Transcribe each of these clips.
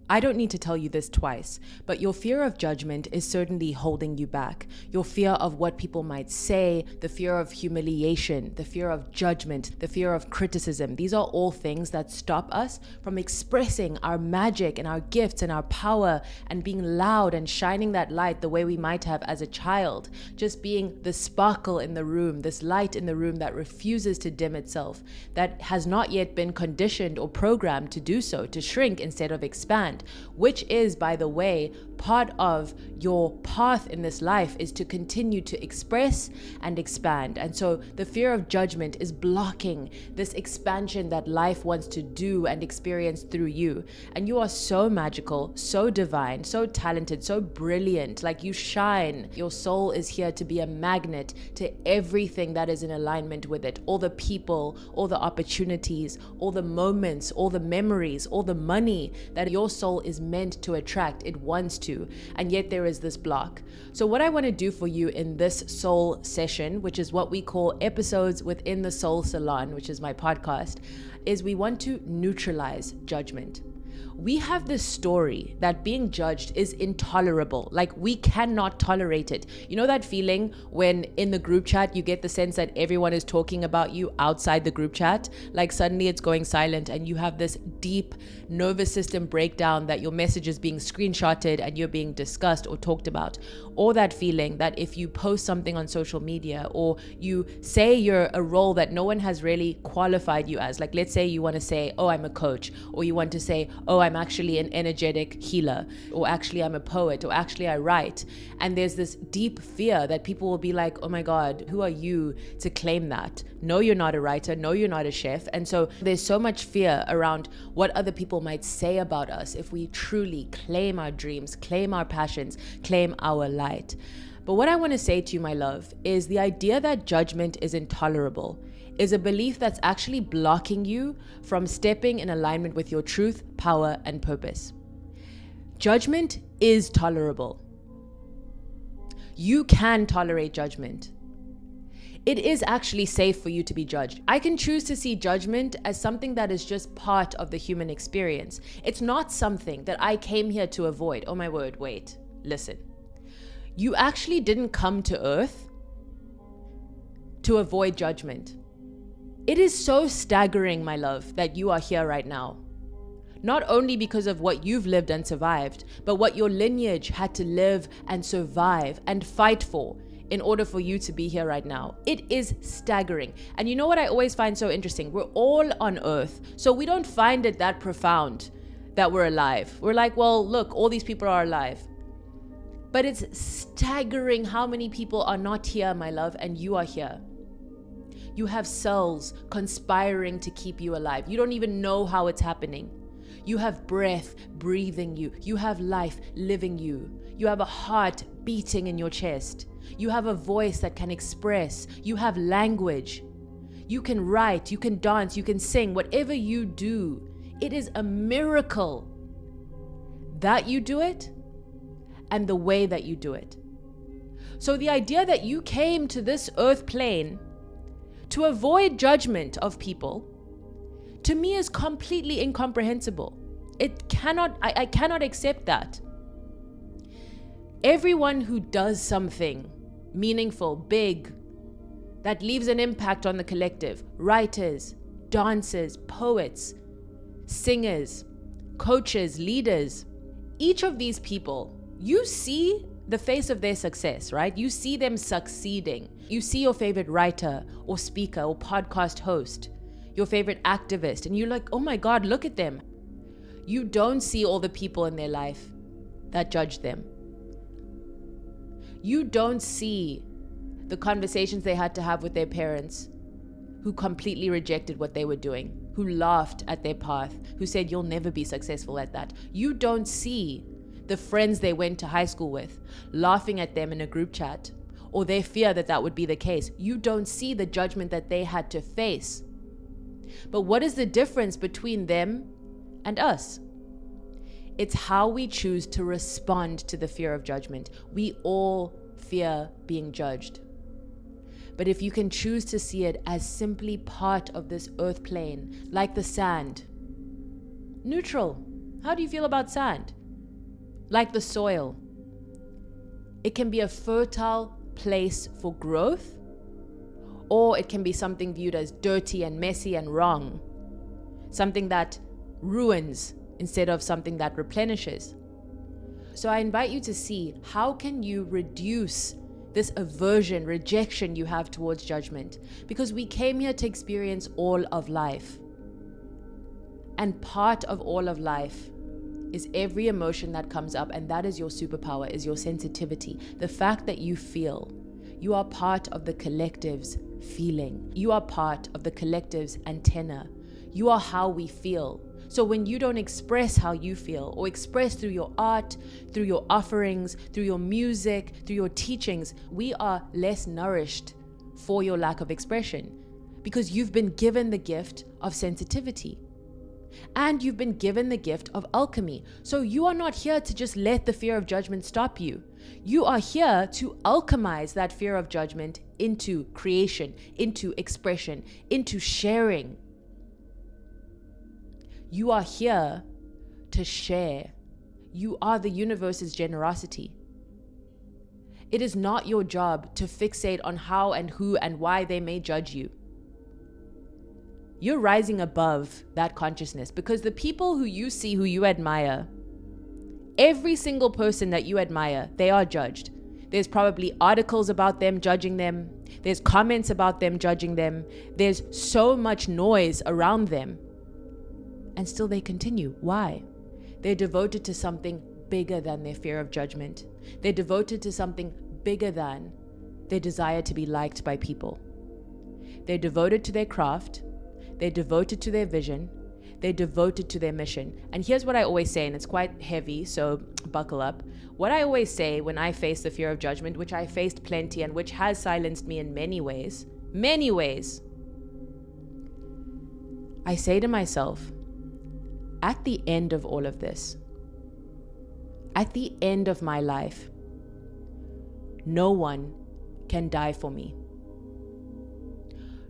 I don't need to tell you this twice, but your fear of judgment is certainly holding you back. Your fear of what people might say, the fear of humiliation, the fear of judgment, the fear of criticism. These are all things that stop us from expressing our magic and our gifts and our power and being loud and shining that light the way we might have as a child. Just being the sparkle in the room, this light in the room that refuses to dim itself, that has not yet been conditioned or programmed to do so, to shrink instead of expand. Which is, by the way, part of your path in this life is to continue to express and expand. And so the fear of judgment is blocking this expansion that life wants to do and experience through you. And you are so magical, so divine, so talented, so brilliant. Like, you shine. Your soul is here to be a magnet to everything that is in alignment with it. All the people, all the opportunities, all the moments, all the memories, all the money that your soul is meant to attract. It wants to, and yet there is this block. So what I want to do for you in this soul session, which is what we call episodes within the Soul Salon, which is my podcast, is we want to neutralize judgment. We have this story that being judged is intolerable. Like, we cannot tolerate it. You know that feeling when in the group chat you get the sense that everyone is talking about you outside the group chat? Like, suddenly it's going silent and you have this deep nervous system breakdown that your message is being screenshotted and you're being discussed or talked about. Or that feeling that if you post something on social media or you say you're a role that no one has really qualified you as, like, let's say you want to say, oh, I'm a coach, or you want to say, oh, I'm actually an energetic healer, or actually I'm a poet, or actually I write. And there's this deep fear that people will be like, oh my God, who are you to claim that? No, you're not a writer. No, you're not a chef. And so there's so much fear around what other people might say about us if we truly claim our dreams, claim our passions, claim our light. But what I want to say to you, my love, is the idea that judgment is intolerable is a belief that's actually blocking you from stepping in alignment with your truth, power, and purpose. Judgment is tolerable. You can tolerate judgment. It is actually safe for you to be judged. I can choose to see judgment as something that is just part of the human experience. It's not something that I came here to avoid. Oh my word, wait, listen. You actually didn't come to earth to avoid judgment. It is so staggering, my love, that you are here right now. Not only because of what you've lived and survived, but what your lineage had to live and survive and fight for in order for you to be here right now. It is staggering. And you know what I always find so interesting? We're all on earth, so we don't find it that profound that we're alive. We're like, well, look, all these people are alive. But it's staggering how many people are not here, my love, and you are here. You have cells conspiring to keep you alive. You don't even know how it's happening. You have breath breathing you. You have life living you. You have a heart beating in your chest. You have a voice that can express. You have language. You can write, you can dance, you can sing. Whatever you do, it is a miracle that you do it and the way that you do it. So the idea that you came to this earth plane to avoid judgment of people, to me, is completely incomprehensible. I cannot accept that. Everyone who does something meaningful, big, that leaves an impact on the collective, writers, dancers, poets, singers, coaches, leaders, each of these people, you see the face of their success, right? You see them succeeding. You see your favorite writer or speaker or podcast host, your favorite activist, and you're like, oh my God, look at them. You don't see all the people in their life that judge them. You don't see the conversations they had to have with their parents who completely rejected what they were doing, who laughed at their path, who said, you'll never be successful at that. You don't see the friends they went to high school with laughing at them in a group chat, or their fear that that would be the case. You don't see the judgment that they had to face. But what is the difference between them and us? It's how we choose to respond to the fear of judgment. We all fear being judged. But if you can choose to see it as simply part of this earth plane, like the sand, neutral, How do you feel about sand? Like the soil. It can be a fertile place for growth, or it can be something viewed as dirty and messy and wrong. Something that ruins instead of something that replenishes. So I invite you to see, how can you reduce this aversion, rejection you have towards judgment? Because we came here to experience all of life. And part of all of life is every emotion that comes up, and that is your superpower, is your sensitivity. The fact that you feel. You are part of the collective's feeling. You are part of the collective's antenna. You are how we feel. So when you don't express how you feel, or express through your art, through your offerings, through your music, through your teachings, we are less nourished for your lack of expression, because you've been given the gift of sensitivity. And you've been given the gift of alchemy. So you are not here to just let the fear of judgment stop you. You are here to alchemize that fear of judgment into creation, into expression, into sharing. You are here to share. You are the universe's generosity. It is not your job to fixate on how and who and why they may judge you. You're rising above that consciousness, because the people who you see, who you admire, every single person that you admire, they are judged. There's probably articles about them judging them. There's comments about them judging them. There's so much noise around them. And still they continue. Why? They're devoted to something bigger than their fear of judgment. They're devoted to something bigger than their desire to be liked by people. They're devoted to their craft. They're devoted to their vision. They're devoted to their mission. And here's what I always say, and it's quite heavy, so buckle up. What I always say when I face the fear of judgment, which I faced plenty and which has silenced me in many ways, I say to myself, at the end of all of this, at the end of my life, no one can die for me.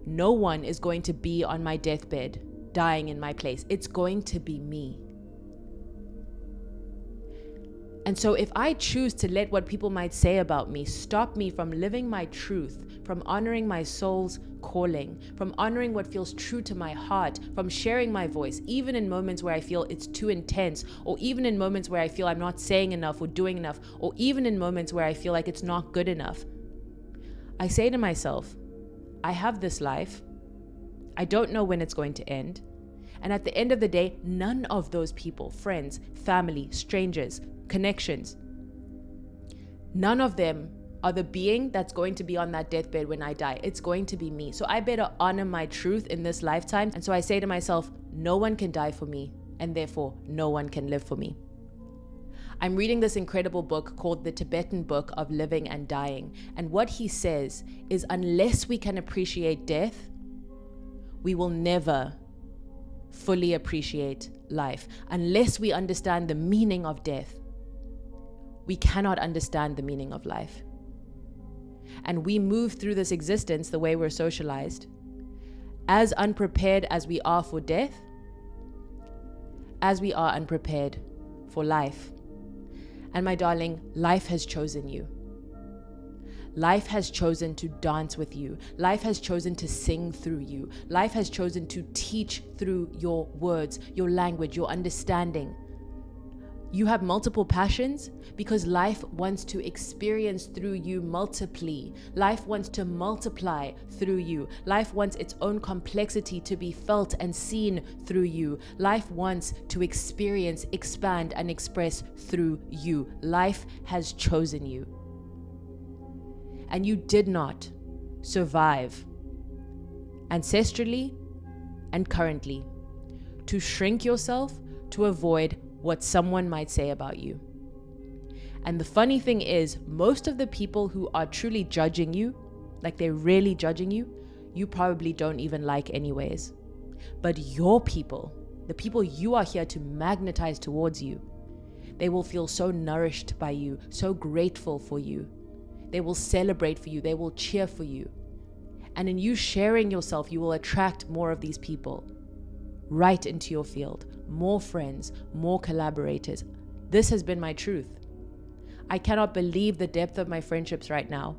No one is going to be on my deathbed dying in my place. It's going to be me. And so if I choose to let what people might say about me stop me from living my truth, from honoring my soul's calling, from honoring what feels true to my heart, from sharing my voice, even in moments where I feel it's too intense, or even in moments where I feel I'm not saying enough or doing enough, or even in moments where I feel like it's not good enough, I say to myself, I have this life. I don't know when it's going to end. And at the end of the day, none of those people, friends, family, strangers, connections, none of them are the being that's going to be on that deathbed when I die. It's going to be me. So I better honor my truth in this lifetime. And so I say to myself, no one can die for me, and therefore no one can live for me. I'm reading this incredible book called The Tibetan Book of Living and Dying. And what he says is, unless we can appreciate death, we will never fully appreciate life. Unless we understand the meaning of death, we cannot understand the meaning of life. And we move through this existence the way we're socialized, as unprepared as we are for death, as we are unprepared for life. And my darling, life has chosen you. Life has chosen to dance with you. Life has chosen to sing through you. Life has chosen to teach through your words, your language, your understanding. You have multiple passions because life wants to experience through you multiply. Life wants to multiply through you. Life wants its own complexity to be felt and seen through you. Life wants to experience, expand, and express through you. Life has chosen you. And you did not survive ancestrally and currently to shrink yourself to avoid what someone might say about you. And the funny thing is, most of the people who are truly judging you, like they're really judging you, you probably don't even like anyways. But your people, the people you are here to magnetize towards you, they will feel so nourished by you, so grateful for you. They will celebrate for you. They will cheer for you. And in you sharing yourself, you will attract more of these people right into your field, more friends, more collaborators. This has been my truth. I cannot believe the depth of my friendships right now.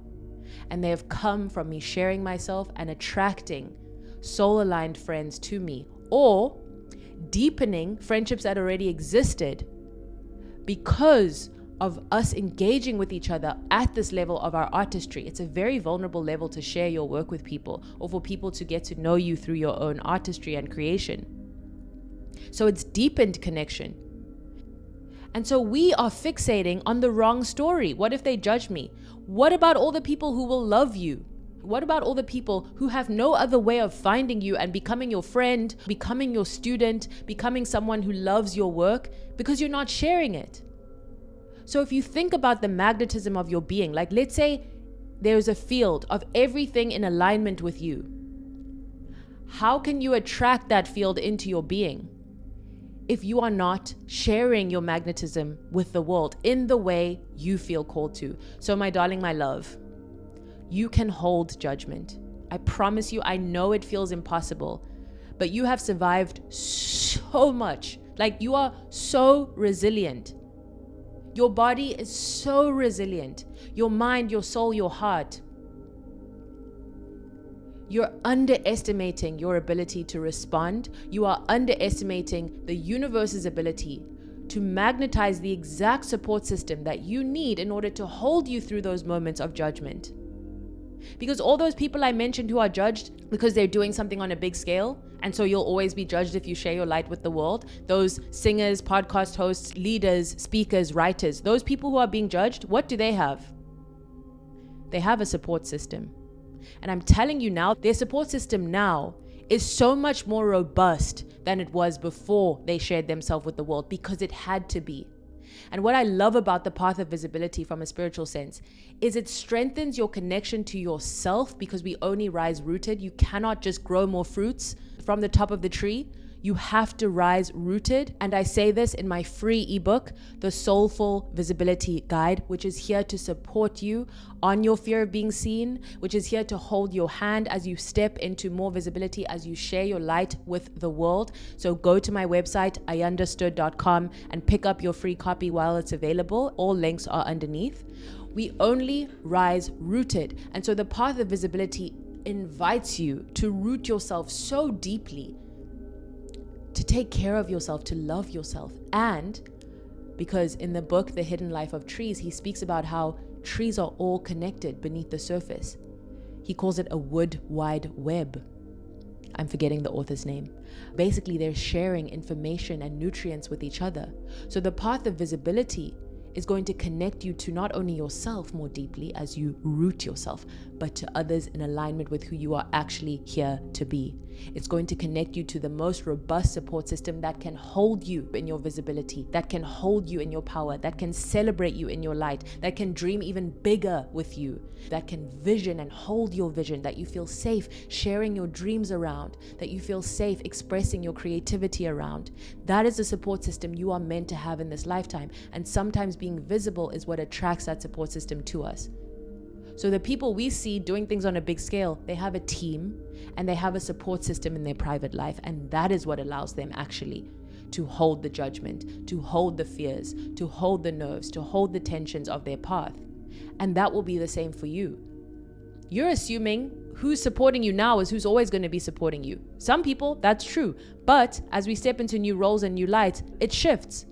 And they have come from me sharing myself and attracting soul-aligned friends to me, or deepening friendships that already existed because of us engaging with each other at this level of our artistry. It's a very vulnerable level to share your work with people, or for people to get to know you through your own artistry and creation. So it's deepened connection. And so we are fixating on the wrong story. What if they judge me? What about all the people who will love you? What about all the people who have no other way of finding you and becoming your friend, becoming your student, becoming someone who loves your work, because you're not sharing it? So if you think about the magnetism of your being, like let's say there's a field of everything in alignment with you. How can you attract that field into your being if you are not sharing your magnetism with the world in the way you feel called to? So my darling, my love, you can hold judgment. I promise you, I know it feels impossible, but you have survived so much. Like, you are so resilient. Your body is so resilient. Your mind, your soul, your heart. You're underestimating your ability to respond. You are underestimating the universe's ability to magnetize the exact support system that you need in order to hold you through those moments of judgment. Because all those people I mentioned who are judged because they're doing something on a big scale, and so you'll always be judged if you share your light with the world. Those singers, podcast hosts, leaders, speakers, writers, those people who are being judged, what do they have? They have a support system. And I'm telling you now, their support system now is so much more robust than it was before they shared themselves with the world, because it had to be. And what I love about the path of visibility from a spiritual sense is it strengthens your connection to yourself, because we only rise rooted. You cannot just grow more fruits from the top of the tree. You have to rise rooted. And I say this in my free ebook, the Soulful Visibility Guide, which is here to support you on your fear of being seen, which is here to hold your hand as you step into more visibility, as you share your light with the world. So go to my website, ayandastood.com, and pick up your free copy while it's available. All links are underneath. We only rise rooted. And so the path of visibility invites you to root yourself so deeply, to take care of yourself, to love yourself. And because in the book, The Hidden Life of Trees, he speaks about how trees are all connected beneath the surface. He calls it a wood wide web. I'm forgetting the author's name. Basically, they're sharing information and nutrients with each other. So the path of visibility is going to connect you to not only yourself more deeply as you root yourself, but to others in alignment with who you are actually here to be. It's going to connect you to the most robust support system that can hold you in your visibility, that can hold you in your power, that can celebrate you in your light, that can dream even bigger with you, that can vision and hold your vision, that you feel safe sharing your dreams around, that you feel safe expressing your creativity around. That is the support system you are meant to have in this lifetime. And sometimes being visible is what attracts that support system to us. So the people we see doing things on a big scale, they have a team and they have a support system in their private life. And that is what allows them actually to hold the judgment, to hold the fears, to hold the nerves, to hold the tensions of their path. And that will be the same for you. You're assuming who's supporting you now is who's always going to be supporting you. Some people, that's true. But as we step into new roles and new lights, it shifts.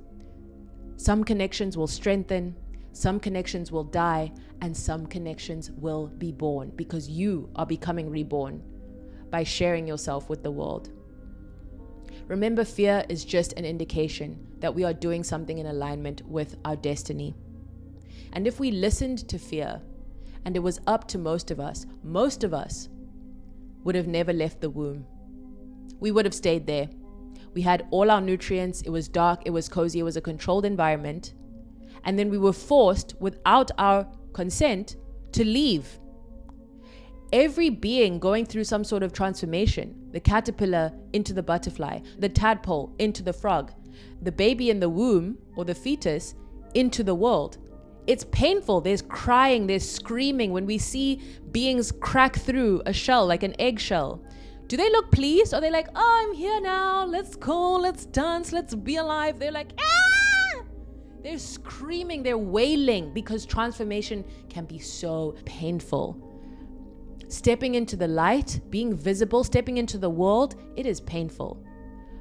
Some connections will strengthen, some connections will die, and some connections will be born, because you are becoming reborn by sharing yourself with the world. Remember, fear is just an indication that we are doing something in alignment with our destiny. And if we listened to fear, and it was up to most of us would have never left the womb. We would have stayed there. We had all our nutrients. It was dark, it was cozy, it was a controlled environment. And then we were forced, without our consent, to leave. Every being going through some sort of transformation, the caterpillar into the butterfly, the tadpole into the frog, the baby in the womb or the fetus into the world. It's painful. There's crying, there's screaming. When we see beings crack through a shell, like an eggshell, Do they look pleased? Or are they like, oh, I'm here now, let's go, let's dance, let's be alive? They're like, ah! They're screaming, they're wailing, because transformation can be so painful. Stepping into the light, being visible, stepping into the world, it is painful.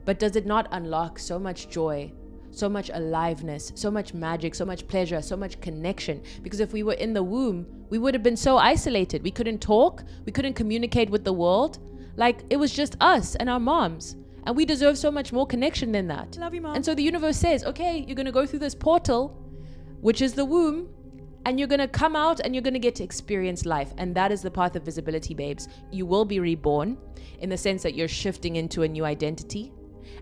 But does it not unlock so much joy, so much aliveness, so much magic, so much pleasure, so much connection? Because if we were in the womb, we would have been so isolated. We couldn't talk, we couldn't communicate with the world. Like, it was just us and our moms. And we deserve so much more connection than that. Love you, Mom. And so the universe says, okay, you're going to go through this portal, which is the womb, and you're going to come out and you're going to get to experience life. And that is the path of visibility, babes. You will be reborn in the sense that you're shifting into a new identity.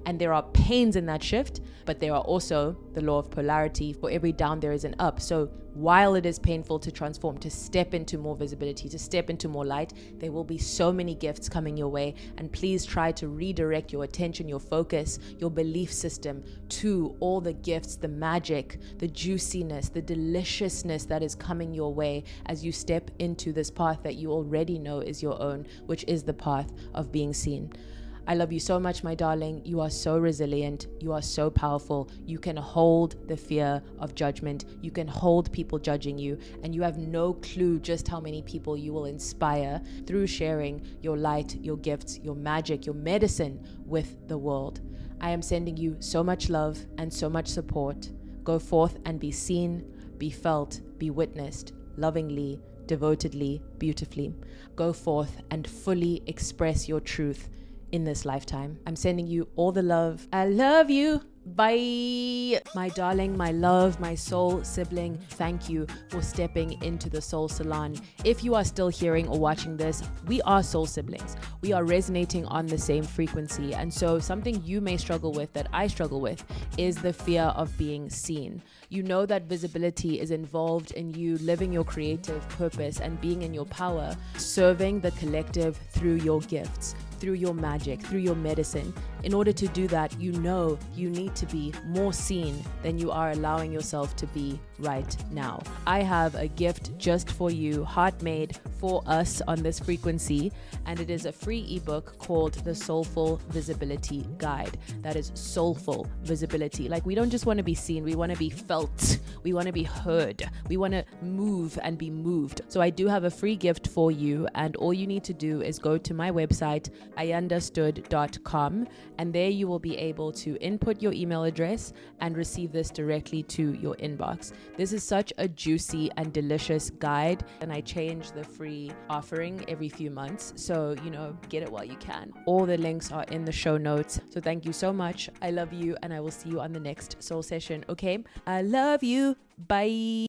And there are pains in that shift, but there are also the law of polarity. For every down, there is an up. So while it is painful to transform, to step into more visibility, to step into more light, there will be so many gifts coming your way. And please try to redirect your attention, your focus, your belief system to all the gifts, the magic, the juiciness, the deliciousness that is coming your way as you step into this path that you already know is your own, which is the path of being seen. I love you so much, my darling. You are so resilient. You are so powerful. You can hold the fear of judgment. You can hold people judging you. And you have no clue just how many people you will inspire through sharing your light, your gifts, your magic, your medicine with the world. I am sending you so much love and so much support. Go forth and be seen, be felt, be witnessed, lovingly, devotedly, beautifully. Go forth and fully express your truth in this lifetime. I'm sending you all the love. I love you. Bye. My darling, my love, my soul sibling, thank you for stepping into the Soul Salon. If you are still hearing or watching this, we are soul siblings. We are resonating on the same frequency. And so something you may struggle with, that I struggle with, is the fear of being seen. You know that visibility is involved in you living your creative purpose and being in your power, serving the collective through your gifts, through your magic, through your medicine. In order to do that, you know you need to be more seen than you are allowing yourself to be right now. I have a gift just for you, heart-made for us on this frequency, and it is a free ebook called the Soulful Visibility Guide. That is soulful visibility. Like, we don't just want to be seen, we want to be felt, we want to be heard, we want to move and be moved. So I do have a free gift for you, and all you need to do is go to my website, ayandastood.com, and there you will be able to input your email address and receive this directly to your inbox. This is such a juicy and delicious guide, and I change the free offering every few months, so get it while you can. All the links are in the show notes. So thank you so much. I love you, and I will see you on the next soul session. Okay, I love you. Bye.